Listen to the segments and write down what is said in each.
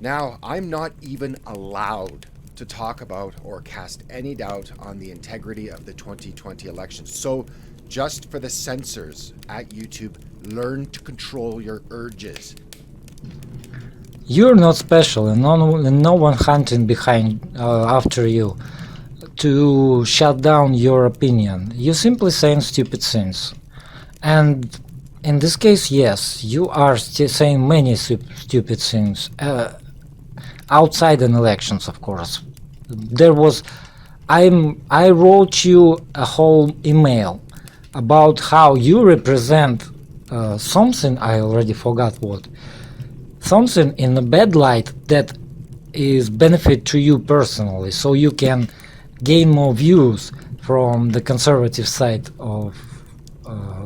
Now, I'm not even allowed to talk about or cast any doubt on the integrity of the 2020 election. So, just for the censors at YouTube, learn to control your urges. You're not special, and no one hunting behind after you to shut down your opinion. You simply saying stupid things. And in this case, yes, you are saying many stupid things. Outside an elections, of course. I wrote you a whole email about how you represent something, I already forgot what, something in a bad light that is benefit to you personally, so you can gain more views from the conservative side of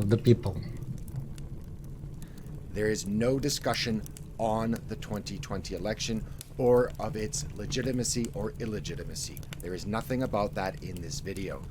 the people. There is no discussion on the 2020 election or of its legitimacy or illegitimacy. There is nothing about that in this video.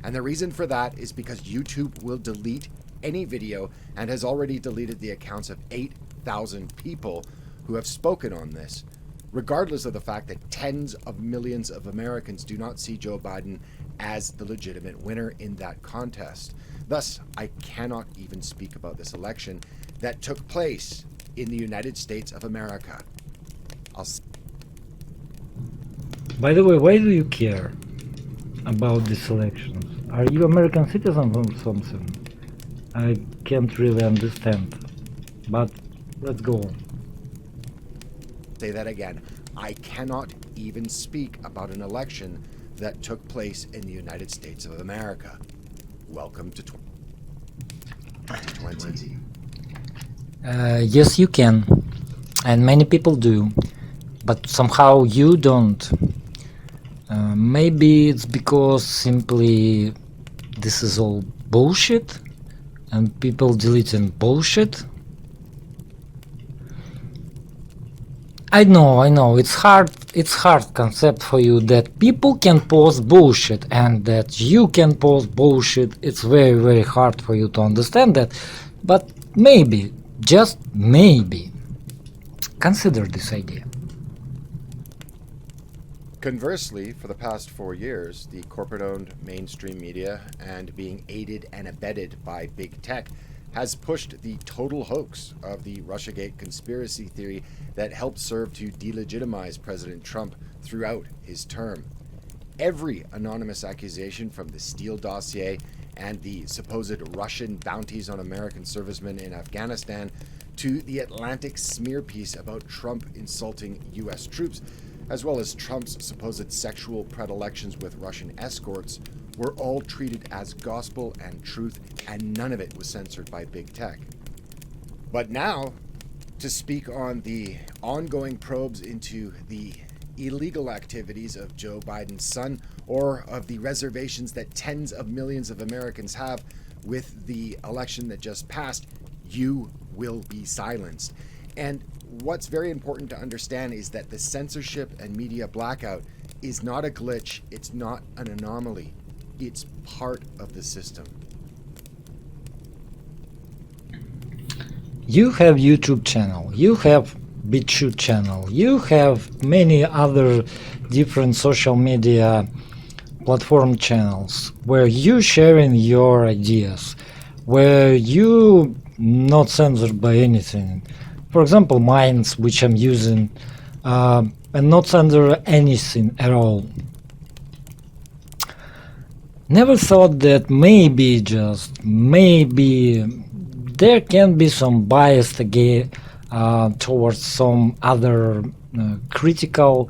And the reason for that is because YouTube will delete any video and has already deleted the accounts of 8,000 people who have spoken on this, regardless of the fact that tens of millions of Americans do not see Joe Biden as the legitimate winner in that contest. Thus, I cannot even speak about this election that took place in the United States of America. By the way, why do you care about these elections? Are you American citizen or something? I can't really understand, but let's go on. Say that again. I cannot even speak about an election that took place in the United States of America. Welcome to 2020. Yes, you can, and many people do, but somehow you don't. Maybe it's because simply this is all bullshit and people deleting bullshit. I know, it's hard concept for you that people can post bullshit and that you can post bullshit. It's very, very hard for you to understand that, but maybe, just maybe, consider this idea. Conversely, for the past 4 years, the corporate-owned mainstream media, and being aided and abetted by big tech, has pushed the total hoax of the Russiagate conspiracy theory that helped serve to delegitimize President Trump throughout his term. Every anonymous accusation, from the Steele dossier and the supposed Russian bounties on American servicemen in Afghanistan to the Atlantic smear piece about Trump insulting U.S. troops, as well as Trump's supposed sexual predilections with Russian escorts, were all treated as gospel and truth, and none of it was censored by big tech. But now, to speak on the ongoing probes into the illegal activities of Joe Biden's son, or of the reservations that tens of millions of Americans have with the election that just passed, you will be silenced. And what's very important to understand is that the censorship and media blackout is not a glitch, it's not an anomaly, it's part of the system. You have YouTube channel, you have BitChute channel, you have many other different social media platform channels where you sharing your ideas, where you not censored by anything. For example, mines, which I'm using, and not censor anything at all. Never thought that maybe, just maybe, there can be some bias again towards some other critical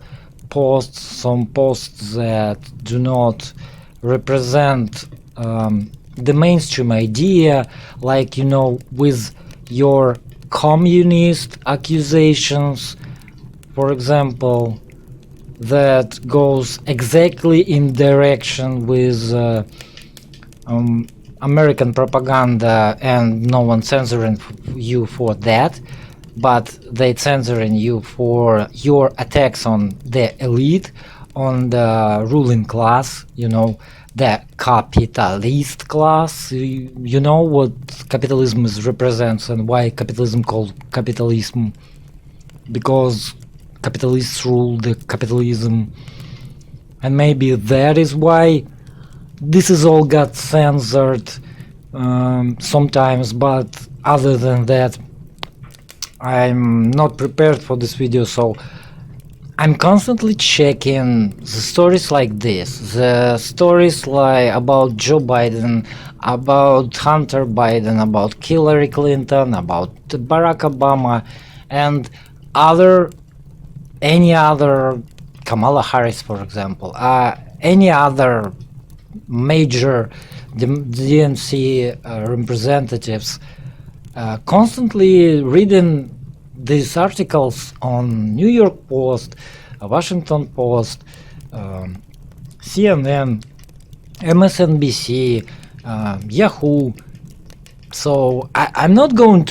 posts, some posts that do not represent the mainstream idea, like, you know, with your communist accusations, for example, that goes exactly in direction with American propaganda, and no one censoring you for that, but they censoring you for your attacks on the elite, on the ruling class, you know, the capitalist class. You know what capitalism represents and why capitalism called capitalism, because capitalists rule the capitalism, and maybe that is why this is all got censored sometimes. But other than that, I'm not prepared for this video, so I'm constantly checking the stories like this, the stories like about Joe Biden, about Hunter Biden, about Hillary Clinton, about Barack Obama, and any other, Kamala Harris, for example, any other major DNC representatives, constantly reading these articles on New York Post, Washington Post, CNN, MSNBC, Yahoo. So I'm not going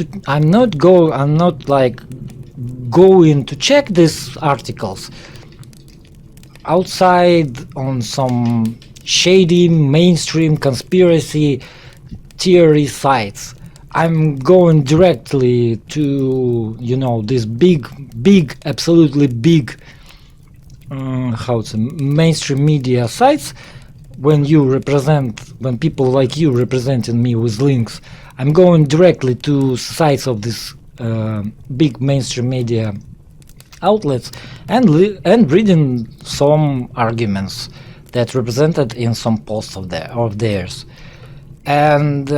to check these articles outside on some shady mainstream conspiracy theory sites. I'm going directly to, you know, these big, absolutely big, mainstream media sites. When people like you representing me with links, I'm going directly to sites of this big mainstream media outlets and reading some arguments that represented in some posts of theirs. And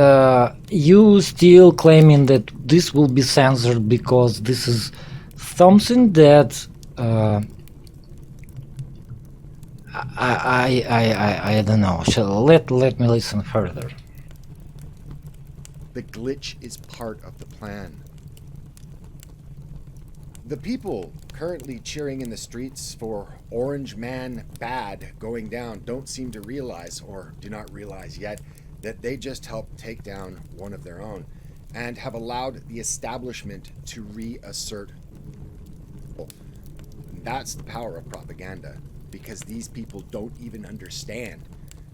you still claiming that this will be censored because this is something that I don't know. Let me listen further. The glitch is part of the plan. The people currently cheering in the streets for Orange Man Bad going down don't seem to realize, or do not realize yet, that they just helped take down one of their own and have allowed the establishment to reassert. That's the power of propaganda, because these people don't even understand,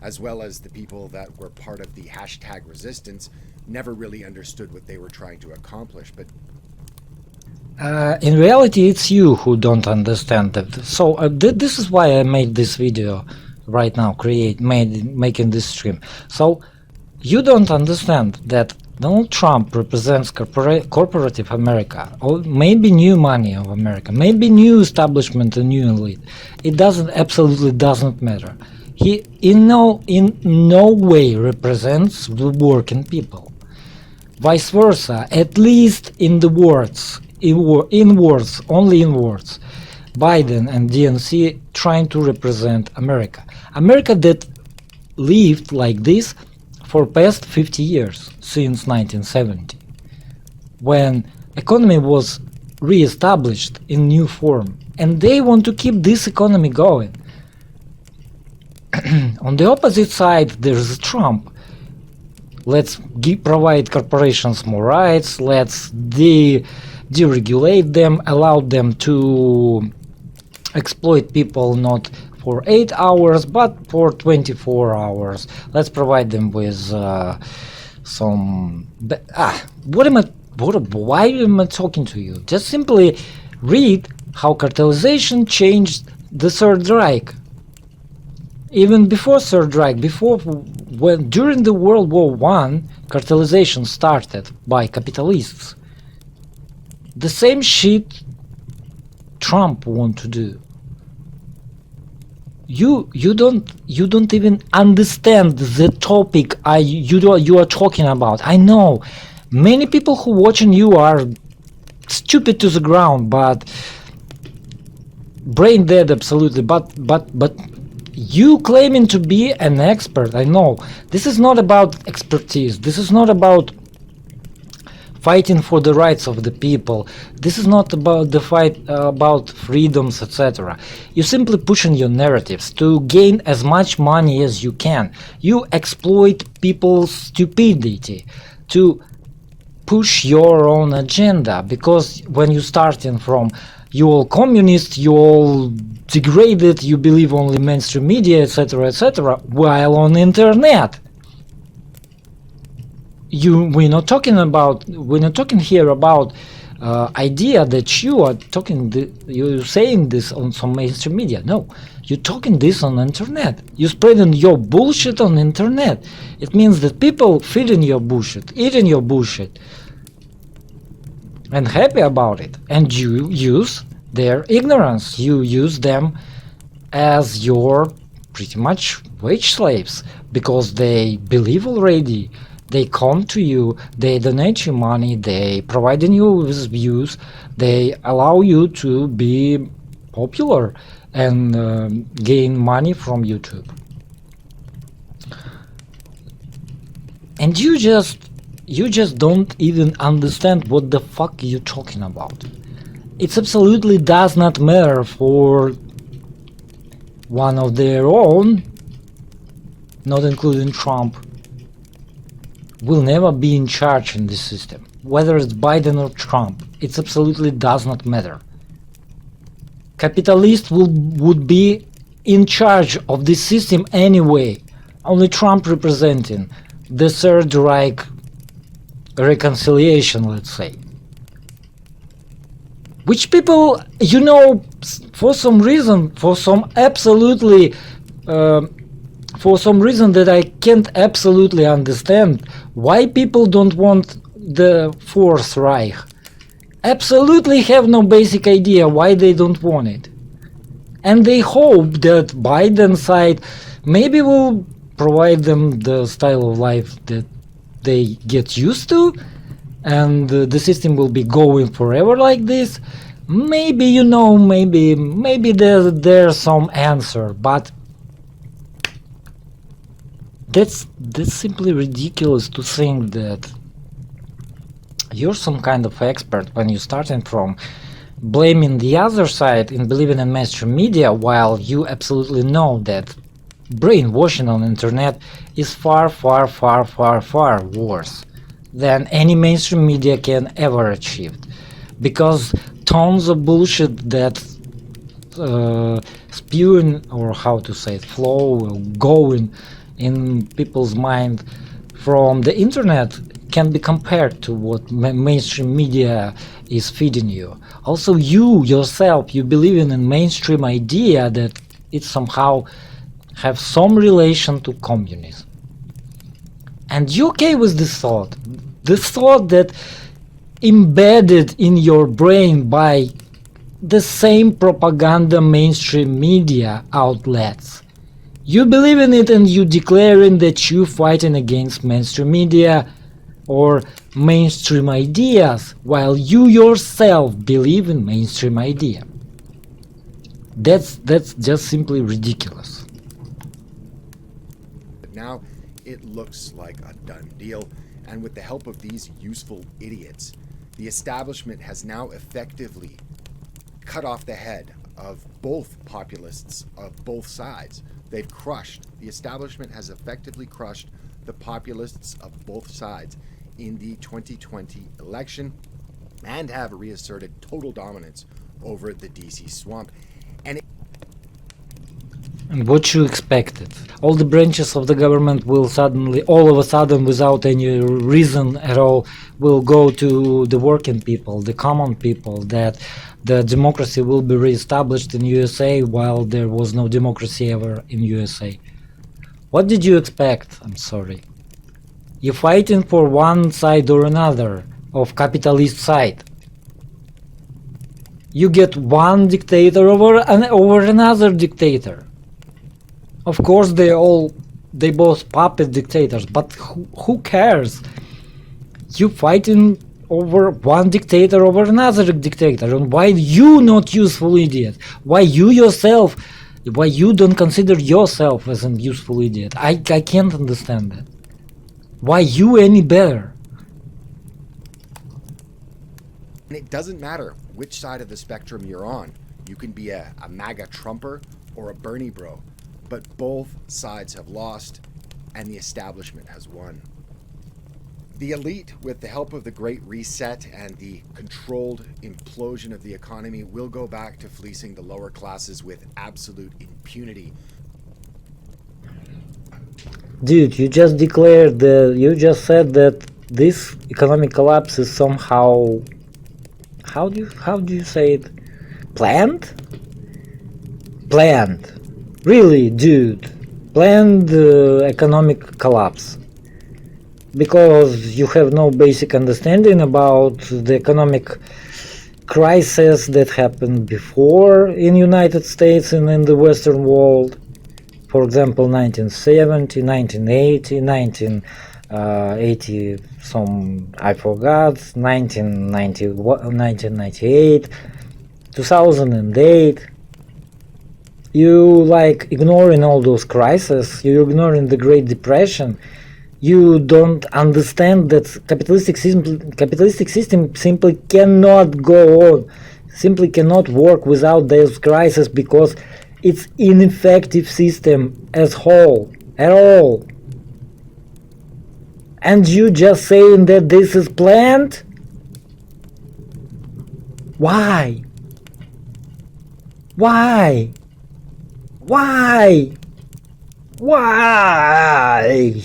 as well as the people that were part of the hashtag resistance never really understood what they were trying to accomplish. But in reality, it's you who don't understand that. So this is why I made this video right now, making this stream. So you don't understand that Donald Trump represents corporative America, or maybe new money of America, maybe new establishment, a new elite. It absolutely doesn't matter. He in no way represents the working people. Vice versa, at least in the words, only in words, Biden and DNC trying to represent America. America that lived like this for past 50 years, since 1970, when economy was re-established in new form, and they want to keep this economy going. On the opposite side, there's Trump. Let's provide corporations more rights, let's deregulate them, allow them to exploit people not for 8 hours but for 24 hours. Let's provide them with why am I talking to you? Just simply read how cartelization changed the Third Reich. Even before Third Reich, during the World War I, cartelization started by capitalists. The same shit Trump want to do. You don't even understand the topic you are talking about. I know many people who watching you are stupid to the ground, but brain dead absolutely. But you claiming to be an expert. I know this is not about expertise. This is not about fighting for the rights of the people. This is not about the fight about freedoms, etc. You're simply pushing your narratives to gain as much money as you can. You exploit people's stupidity to push your own agenda, because when you're starting from you all communist, you all degraded, you believe only mainstream media, etc., while on internet. We're not talking here about idea that you are you're saying this on some mainstream media. No, you're talking this on the internet. You're spreading your bullshit on the internet. It means that people feeding your bullshit, eating your bullshit, and happy about it. And you use their ignorance. You use them as your pretty much wage slaves, because they believe already. They come to you, they donate you money, they providing you with views, they allow you to be popular and gain money from YouTube. And you just don't even understand what the fuck you're talking about. It absolutely does not matter for one of their own, not including Trump, will never be in charge in this system. Whether it's Biden or Trump, it absolutely does not matter. Capitalists would be in charge of this system anyway. Only Trump representing the Third Reich reconciliation, let's say. Which people, you know, for some reason, for some reason that I can't absolutely understand, why people don't want the Fourth Reich. Absolutely have no basic idea why they don't want it. And they hope that Biden side maybe will provide them the style of life that they get used to, and the system will be going forever like this. Maybe, you know, maybe there's some answer, but that's simply ridiculous to think that you're some kind of expert when you're starting from blaming the other side and believing in mainstream media, while you absolutely know that brainwashing on the internet is far worse than any mainstream media can ever achieve, because tons of bullshit that spewing, or how to say it, flow, going in people's mind from the internet can be compared to what mainstream media is feeding you. Also, you yourself, you believing in mainstream idea that it somehow have some relation to communism. And you okay with this thought that embedded in your brain by the same propaganda mainstream media outlets. You believe in it, and you declaring that you fighting against mainstream media or mainstream ideas, while you yourself believe in mainstream idea. That's just simply ridiculous. Now it looks like a done deal, and with the help of these useful idiots, the establishment has now effectively cut off the head of both populists of both sides. The establishment has effectively crushed the populists of both sides in the 2020 election and have reasserted total dominance over the DC swamp. And what you expected? All the branches of the government will suddenly, all of a sudden, without any reason at all, will go to the working people, the common people, that the democracy will be reestablished in USA while there was no democracy ever in USA. What did you expect? I'm sorry. You're fighting for one side or another of capitalist side. You get one dictator over another dictator. Of course, they both puppet dictators, but who cares? You fighting over one dictator over another dictator, and why you not useful idiot? Why you don't consider yourself as a useful idiot? I can't understand that. Why you any better? And it doesn't matter which side of the spectrum you're on. You can be a MAGA Trumper or a Bernie bro. But both sides have lost, and the establishment has won. The elite, with the help of the Great Reset and the controlled implosion of the economy, will go back to fleecing the lower classes with absolute impunity. Dude, you just said that this economic collapse is somehow how do you say it? Planned? Planned. Really, dude. Planned economic collapse. Because you have no basic understanding about the economic crisis that happened before in United States and in the Western world. For example, 1970, 1980, 1980 some, I forgot, 1998, 2008. You like ignoring all those crises, you're ignoring the Great Depression. You don't understand that capitalistic system simply cannot go on, simply cannot work without those crises, because it's ineffective system as whole, at all. And you just saying that this is planned? Why? Why? Why? Why?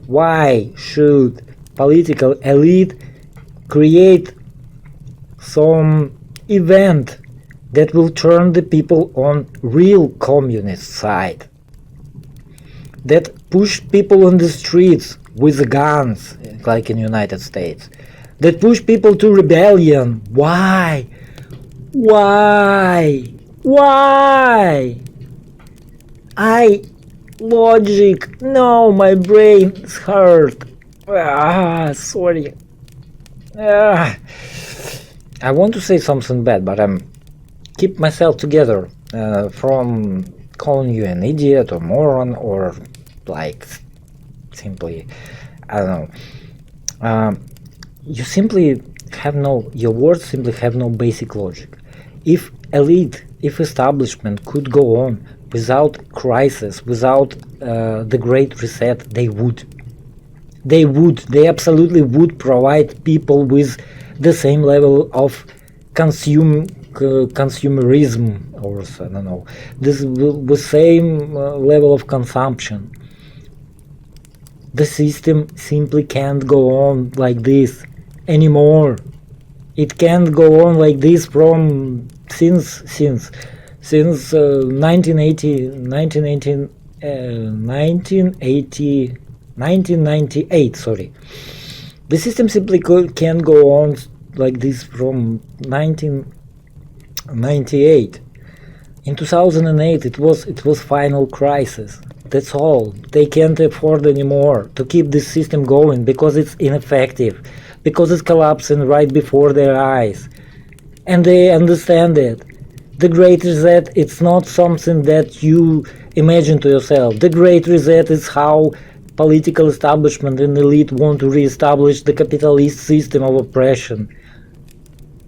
Why should political elite create some event that will turn the people on real communist side? That push people on the streets with guns, like in United States? That push people to rebellion? Why? Why? Why? Logic. No, my brain is hurt. Sorry. I want to say something bad, but I'm keep myself together from calling you an idiot or moron or like simply, I don't know. You simply have no, your words simply have no basic logic. If elite, if establishment could go on without crisis, without the Great Reset, they would. They absolutely would provide people with the same level of consumerism, or I don't know, the same level of consumption. The system simply can't go on like this anymore. It can't go on like this from since 1998, sorry. The system simply can't go on like this from 1998. In 2008 it was final crisis. That's all. They can't afford anymore to keep this system going because it's ineffective, because it's collapsing right before their eyes. And they understand it. The Great Reset, it's not something that you imagine to yourself. The Great Reset is how political establishment and elite want to re-establish the capitalist system of oppression,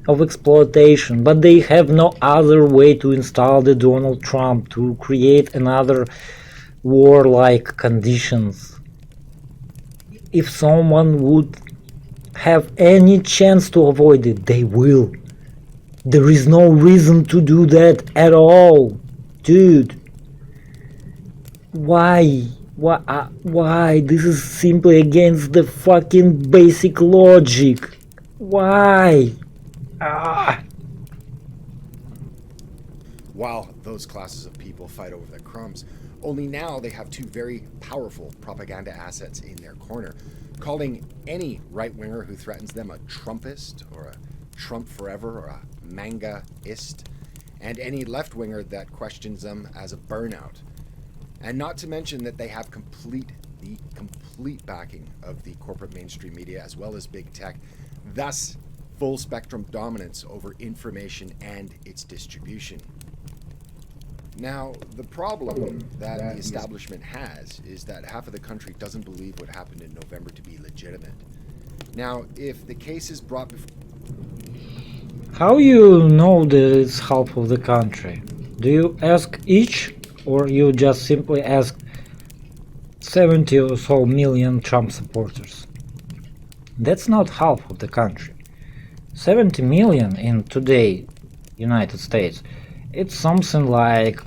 of exploitation, but they have no other way to install the Donald Trump, to create another war-like conditions. If someone would have any chance to avoid it, they will. There is no reason to do that at all, dude. Why? Why? This is simply against the fucking basic logic. Why? While those classes of people fight over the crumbs, only now they have two very powerful propaganda assets in their corner, calling any right-winger who threatens them a Trumpist or a Trump forever or a mangaist, and any left-winger that questions them as a burnout. And not to mention that they have the complete backing of the corporate mainstream media as well as big tech, thus full spectrum dominance over information and its distribution. Now, the problem that the establishment has is that half of the country doesn't believe what happened in November to be legitimate. Now, if the case is brought before... How you know that it's half of the country? Do you ask each, or you just simply ask 70 or so million Trump supporters? That's not half of the country. 70 million in today United States, it's something like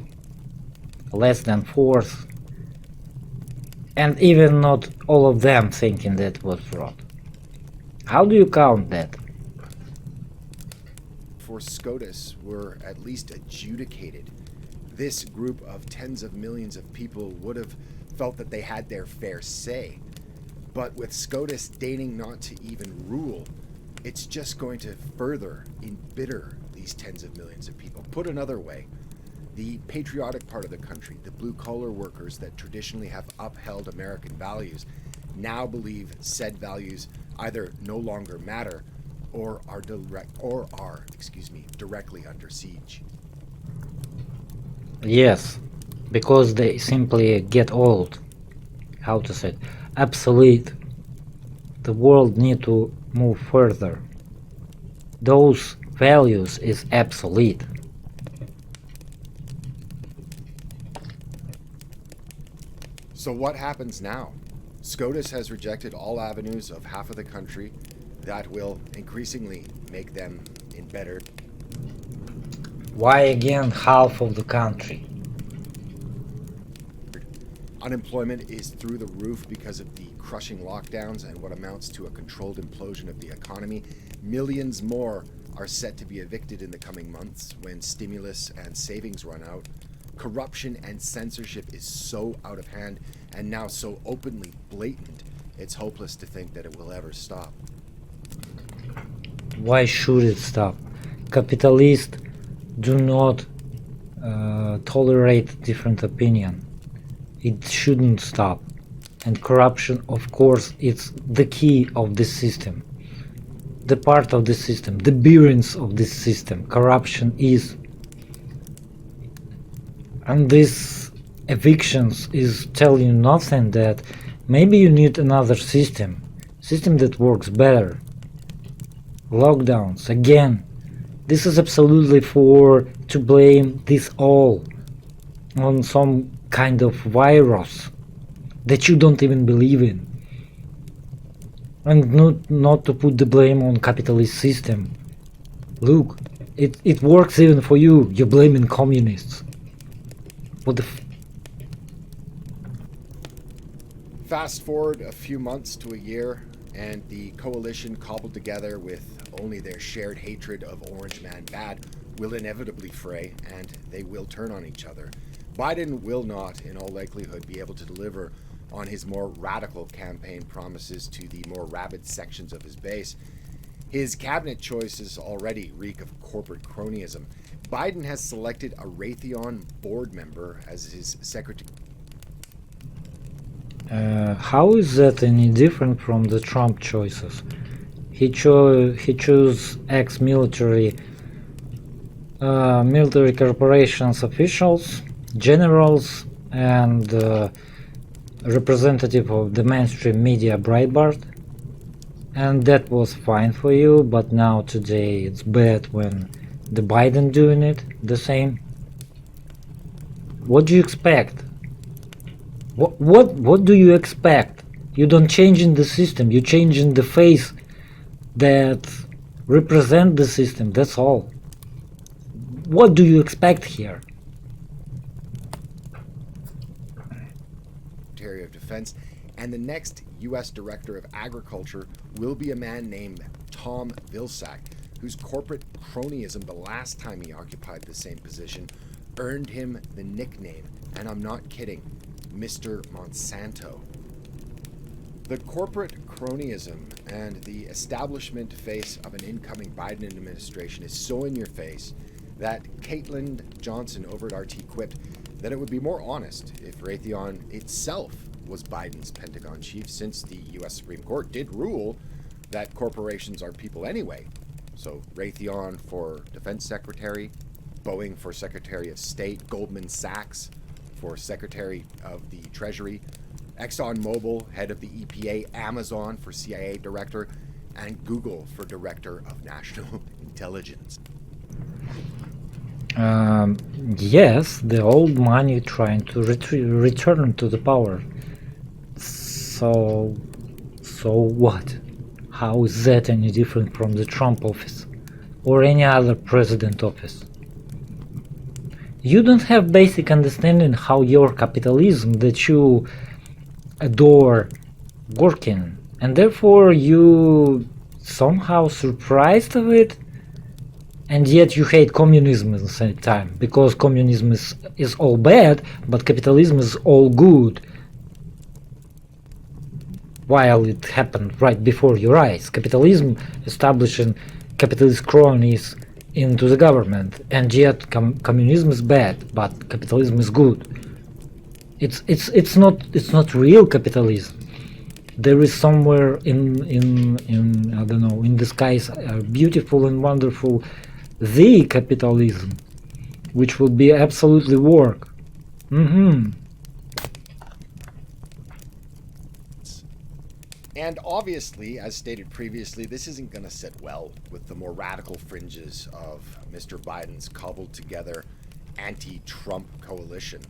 less than fourth, and even not all of them thinking that was fraud. How do you count that? before SCOTUS were at least adjudicated, this group of tens of millions of people would have felt that they had their fair say. But with SCOTUS deigning not to even rule, it's just going to further embitter these tens of millions of people. Put another way, the patriotic part of the country, the blue-collar workers that traditionally have upheld American values, now believe said values either no longer matter or are directly under siege. Yes, because they simply get old. How to say it? Obsolete. The world need to move further. Those values is obsolete. So what happens now? SCOTUS has rejected all avenues of half of the country that will increasingly make them embittered. Why again half of the country? Unemployment is through the roof because of the crushing lockdowns and what amounts to a controlled implosion of the economy. Millions more are set to be evicted in the coming months when stimulus and savings run out. Corruption and censorship is so out of hand and now so openly blatant, it's hopeless to think that it will ever stop. Why should it stop? Capitalists do not tolerate different opinion. It shouldn't stop. And corruption, of course, it's the key of this system. The part of the system, the bearings of this system. Corruption is. And this evictions is telling you nothing, that maybe you need another system that works better. Lockdowns, again, this is absolutely to blame this all on some kind of virus that you don't even believe in, and not to put the blame on capitalist system. Look, it works even for you. You're blaming communists. What the Fast forward a few months to a year, and the coalition, cobbled together with only their shared hatred of Orange Man Bad, will inevitably fray, and they will turn on each other. Biden will not, in all likelihood, be able to deliver on his more radical campaign promises to the more rabid sections of his base. His cabinet choices already reek of corporate cronyism. Biden has selected a Raytheon board member as his secretary. How is that any different from the Trump choices? He chose ex-military military corporations officials, generals, and representative of the mainstream media Breitbart, and that was fine for you. But now today it's bad when the Biden doing it the same. What do you expect? What do you expect? You don't change in the system, you change in the face that represent the system, that's all. What do you expect here? Secretary of Defense, and the next U.S. Director of Agriculture will be a man named Tom Vilsack, whose corporate cronyism the last time he occupied the same position earned him the nickname, and I'm not kidding, Mr. Monsanto. The corporate cronyism and the establishment face of an incoming Biden administration is so in your face that Caitlin Johnson over at RT quipped that it would be more honest if Raytheon itself was Biden's Pentagon chief, since the U.S. Supreme Court did rule that corporations are people anyway. So Raytheon for Defense Secretary, Boeing for Secretary of State, Goldman Sachs for Secretary of the Treasury, ExxonMobil, head of the EPA, Amazon for CIA director, and Google for Director of National Intelligence. Yes, the old money trying to return to the power. So what? How is that any different from the Trump office or any other president office? You don't have basic understanding how your capitalism that you adore working, and therefore you somehow surprised of it. and yet you hate communism at the same time, because communism is all bad, but capitalism is all good, while it happened right before your eyes. Capitalism establishing capitalist cronies into the government, and yet communism is bad, but capitalism is good. It's not real capitalism. There is somewhere in I don't know, in the skies, beautiful and wonderful, the capitalism, which will be absolutely work. And obviously, as stated previously, this isn't going to sit well with the more radical fringes of Mr. Biden's cobbled together anti-Trump coalition.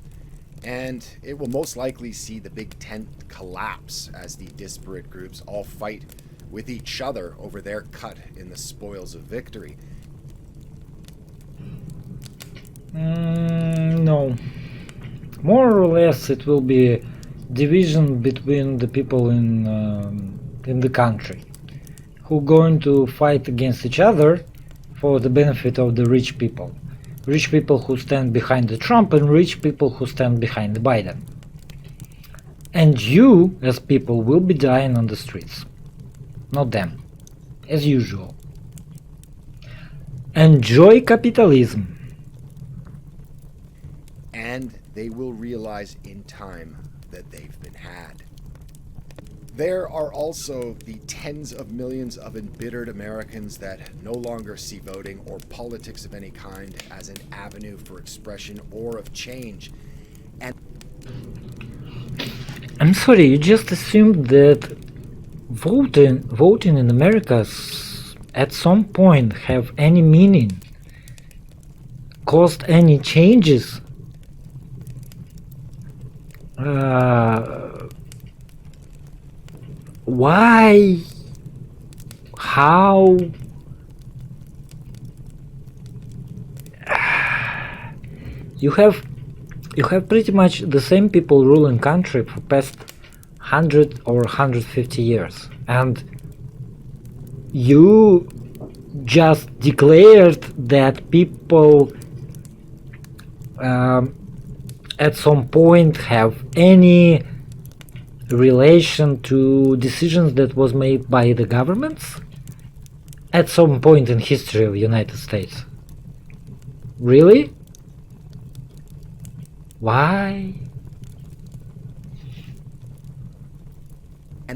And it will most likely see the big tent collapse as the disparate groups all fight with each other over their cut in the spoils of victory. No. More or less it will be division between the people in the country, who going to fight against each other for the benefit of the rich people who stand behind the Trump, and rich people who stand behind the Biden. And you as people will be dying on the streets, not them, as usual. Enjoy capitalism. And they will realize in time that they've been had. There are also the tens of millions of embittered Americans that no longer see voting or politics of any kind as an avenue for expression or of change. And I'm sorry, you just assumed that voting in America at some point have any meaning, caused any changes. Why? How? You have pretty much the same people ruling country for past 100 or 150 years, and you just declared that people at some point have any relation to decisions that was made by the governments at some point in history of the United States. Really? Why?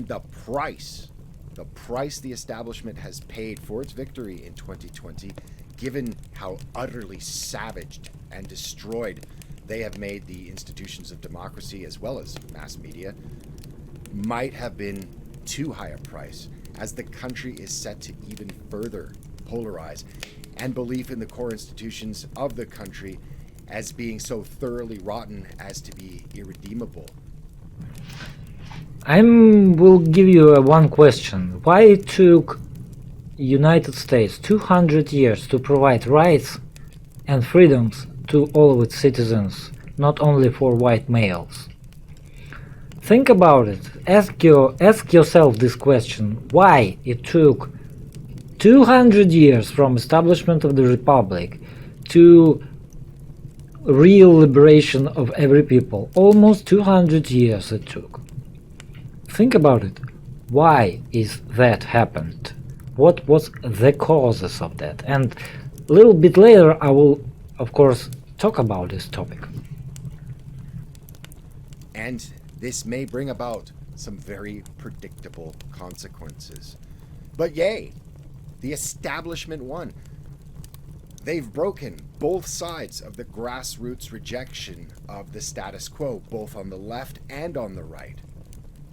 the price the establishment has paid for its victory in 2020, given how utterly savaged and destroyed they have made the institutions of democracy as well as mass media, might have been too high a price, as the country is set to even further polarize, and belief in the core institutions of the country as being so thoroughly rotten as to be irredeemable. I will give you one question. Why it took United States 200 years to provide rights and freedoms to all of its citizens, not only for white males? Think about it. Ask yourself this question. Why it took 200 years from establishment of the Republic to real liberation of every people? Almost 200 years it took. Think about it. Why is that happened? What was the causes of that? And a little bit later I will, of course, talk about this topic. And this may bring about some very predictable consequences. But yay, the establishment won. They've broken both sides of the grassroots rejection of the status quo, both on the left and on the right.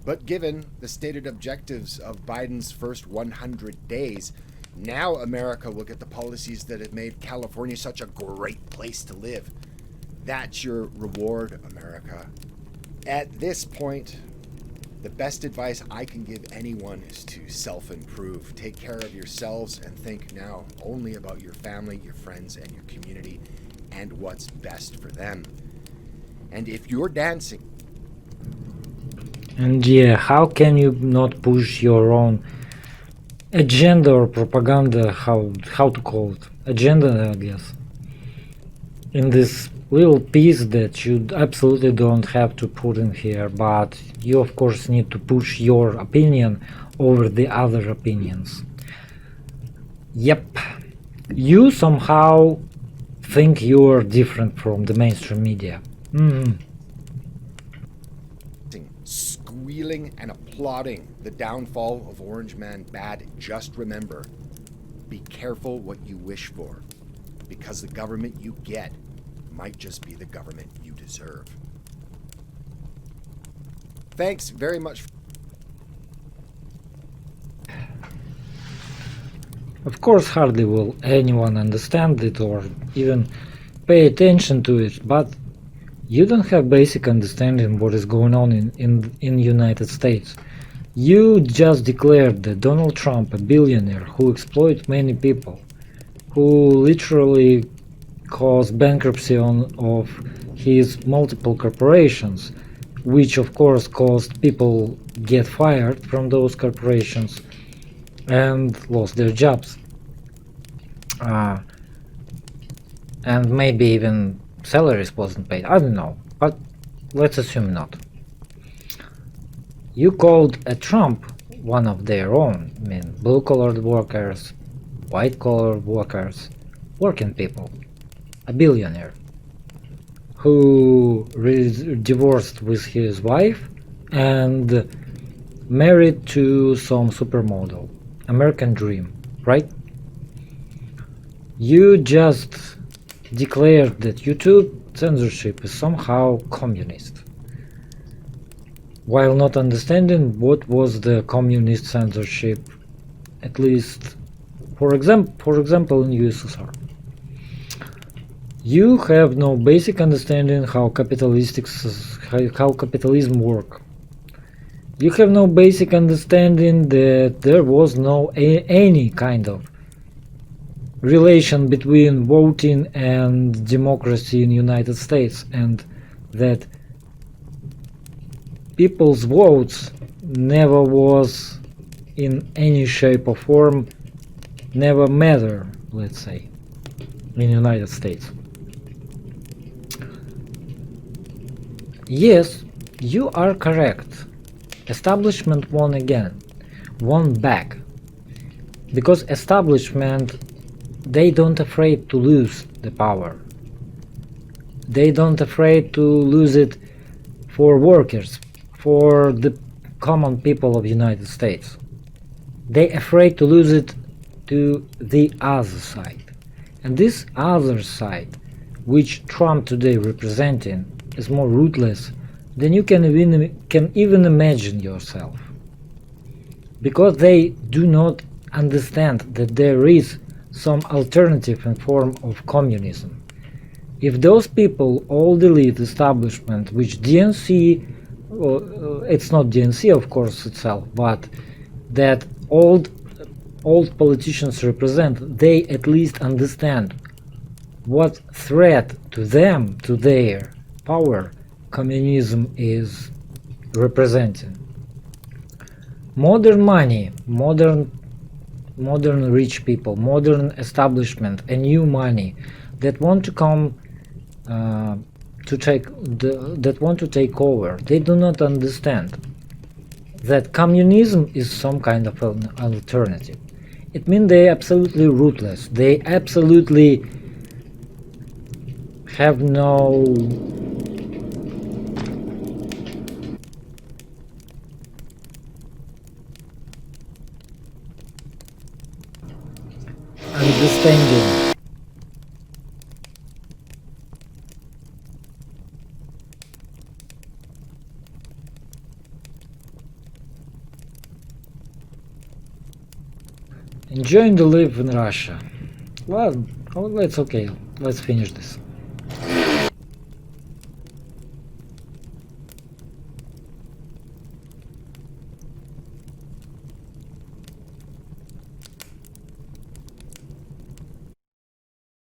But given the stated objectives of Biden's first 100 days, now America will get the policies that have made California such a great place to live. That's your reward, America. At this point, the best advice I can give anyone is to self-improve. Take care of yourselves and think now only about your family, your friends, and your community, and what's best for them. And if you're dancing... And yeah, how can you not push your own agenda or propaganda, how to call it, agenda, I guess, in this little piece that you absolutely don't have to put in here, but you of course need to push your opinion over the other opinions. Yep, you somehow think you're different from the mainstream media. Squealing and applauding the downfall of Orange Man bad. Just remember, be careful what you wish for, because the government you get might just be the government you deserve. Thanks very much. Of course, hardly will anyone understand it or even pay attention to it, but you don't have basic understanding what is going on in United States. You just declared that Donald Trump, a billionaire who exploits many people, who literally caused bankruptcy of his multiple corporations, which of course caused people get fired from those corporations and lost their jobs, and maybe even salaries wasn't paid. I don't know, but let's assume not. You called a Trump one of their own, I mean blue-collared workers, white-collar workers, working people, a billionaire who divorced with his wife and married to some supermodel. American dream, right? You just declared that YouTube censorship is somehow communist, while not understanding what was the communist censorship, at least for example in USSR. You have no basic understanding how capitalism works. You have no basic understanding that there was no any kind of relation between voting and democracy in United States, and that people's votes never was in any shape or form, never matter, let's say, in United States. Yes, you are correct. Establishment won again, won back, because establishment, they don't afraid to lose the power. They don't afraid to lose it for workers, for the common people of United States. They afraid to lose it to the other side. And this other side, which Trump today representing, is more ruthless than you can even imagine yourself. Because they do not understand that there is some alternative in form of communism. If those people, all the elite establishment, which DNC, it's not DNC of course itself, but that old politicians represent, they at least understand what threat to them, to their power, communism is representing. Modern money, modern rich people, modern establishment, a new money that want to come that want to take over, they do not understand that communism is some kind of an alternative. It means they absolutely ruthless. They absolutely have no understanding. Enjoying the live in Russia. Well, it's okay. Let's finish this.